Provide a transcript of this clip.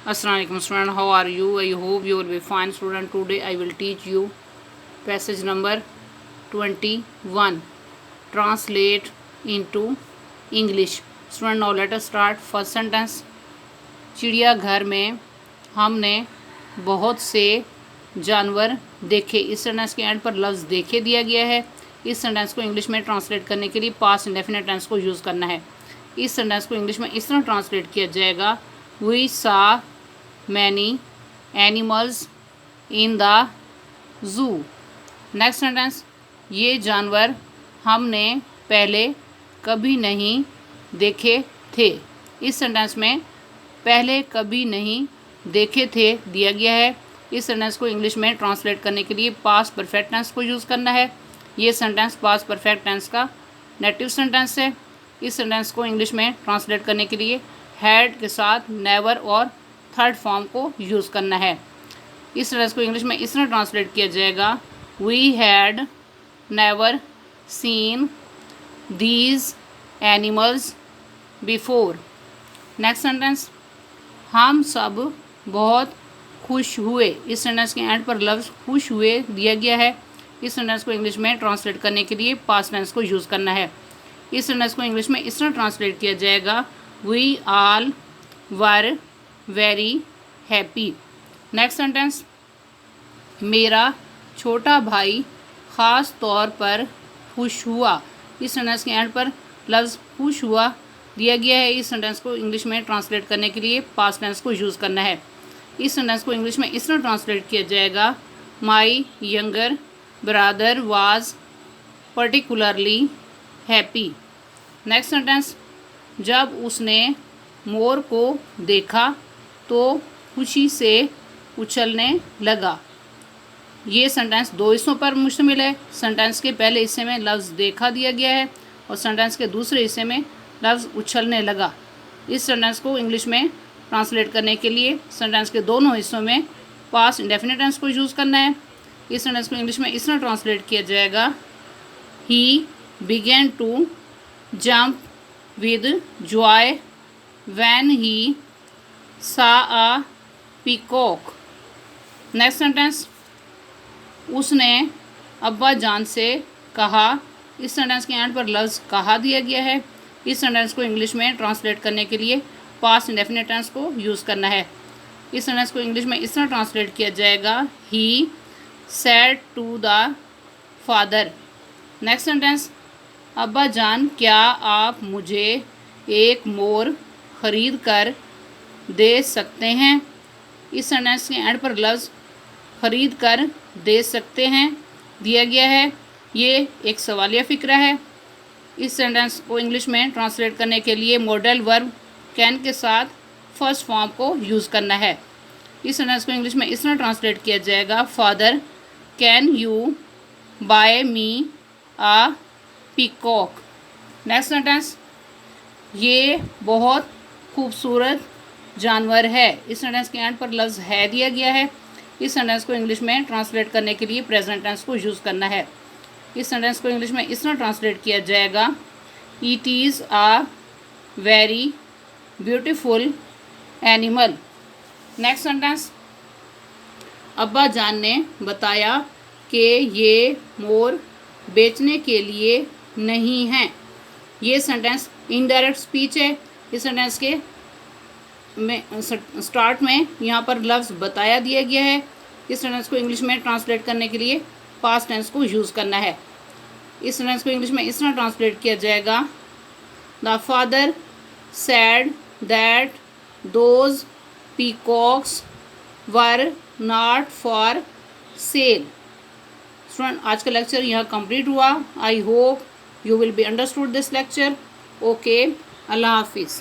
Assalamualaikum student, how are you? I hope you will be fine student. Today I will teach you passage number 21. Translate into English. Student, now let us start. First sentence. चिड़ियाघर में हमने बहुत से जानवर देखे। इस sentence के and पर लफ्ज़ देखे दिया गया है। इस सेंटेंस को इंग्लिश में ट्रांसलेट करने के लिए पास्ट इंडेफिनिट टेंस को यूज़ करना है। इस सेंटेंस को इंग्लिश में इस तरह ट्रांसलेट किया जाएगा, we saw many animals in the zoo. Next sentence, ये जानवर हमने पहले कभी नहीं देखे थे। इस सेंटेंस में पहले कभी नहीं देखे थे दिया गया है। इस सेंटेंस को इंग्लिश में ट्रांसलेट करने के लिए पास्ट परफेक्ट टेंस को यूज़ करना है। ये सेंटेंस पास्ट परफेक्ट टेंस का नेगेटिव सेंटेंस है। इस सेंटेंस को इंग्लिश में ट्रांसलेट करने के लिए हैड के साथ नेवर और थर्ड फॉर्म को यूज़ करना है। इस सेंटेंस को इंग्लिश में इस तरह ट्रांसलेट किया जाएगा, we had never seen these animals before. Next sentence, हम सब बहुत खुश हुए। इस सेंटेंस के एंड पर लफ्ज़ खुश हुए दिया गया है। इस सेंटेंस को इंग्लिश में ट्रांसलेट करने के लिए पास्ट टेंस को यूज़ करना है। इस सेंटेंस को इंग्लिश में इस तरह ट्रांसलेट किया जाएगा, we all were very happy. Next sentence, मेरा छोटा भाई ख़ास तौर पर खुश हुआ। इस सेंटेंस के एंड पर लफ्ज़ खुश हुआ दिया गया है। इस सेंटेंस को इंग्लिश में ट्रांसलेट करने के लिए पास्ट टेंस को यूज़ करना है। इस सेंटेंस को इंग्लिश में इस तरह ट्रांसलेट किया जाएगा, my younger brother was particularly happy. Next sentence, जब उसने मोर को देखा तो खुशी से उछलने लगा। ये सेंटेंस दो हिस्सों पर मुश्तमिल है। सेंटेंस के पहले हिस्से में लफ्ज़ देखा दिया गया है और सेंटेंस के दूसरे हिस्से में लफ्ज़ उछलने लगा। इस सेंटेंस को इंग्लिश में ट्रांसलेट करने के लिए सेंटेंस के दोनों हिस्सों में पास्ट इंडेफिनिट टेंस को यूज़ करना है। इस सेंटेंस को इंग्लिश में इस तरह ट्रांसलेट किया जाएगा, he began to jump with joy when he saw a peacock. Next sentence, उसने अब्बा जान से कहा। इस सेंटेंस के एंड पर लफ्ज़ कहा दिया गया है। इस सेंटेंस को इंग्लिश में ट्रांसलेट करने के लिए पास्ट इंडेफिनिट टेंस को यूज़ करना है। इस सेंटेंस को इंग्लिश में इस तरह ट्रांसलेट किया जाएगा, he said to the father. Next sentence, अब्बा जान क्या आप मुझे एक मोर ख़रीद कर दे सकते हैं। इस सेंटेंस के एंड पर लफ्ज़ ख़रीद कर दे सकते हैं दिया गया है। ये एक सवालिया फ़िक्रा है। इस सेंटेंस को इंग्लिश में ट्रांसलेट करने के लिए मॉडल वर्ब कैन के साथ फर्स्ट फॉर्म को यूज़ करना है। इस सेंटेंस को इंग्लिश में इस तरह ट्रांसलेट किया जाएगा, father can you buy me a peacock. Next sentence, ये बहुत खूबसूरत जानवर है। इस सेंटेंस के एंड पर लफ्ज़ है दिया गया है। इस सेंटेंस को इंग्लिश में ट्रांसलेट करने के लिए प्रेजेंट टेंस को यूज़ करना है। इस सेंटेंस को इंग्लिश में इस तरह ट्रांसलेट किया जाएगा, it is a very beautiful animal. Next sentence, अब्बा जान ने बताया कि ये मोर बेचने के लिए नहीं हैं। ये सेंटेंस इनडायरेक्ट स्पीच है। इस सेंटेंस के स्टार्ट में यहाँ पर लफ्ज़ बताया दिया गया है। इस सेंटेंस को इंग्लिश में ट्रांसलेट करने के लिए पास्ट टेंस को यूज़ करना है। इस सेंटेंस को इंग्लिश में इस तरह ट्रांसलेट किया जाएगा, the father said that those peacocks were not for sale. Student, आज का लेक्चर यहाँ कंप्लीट हुआ। I hope you will be understood this lecture. Okay, अल्लाह हाफिज़।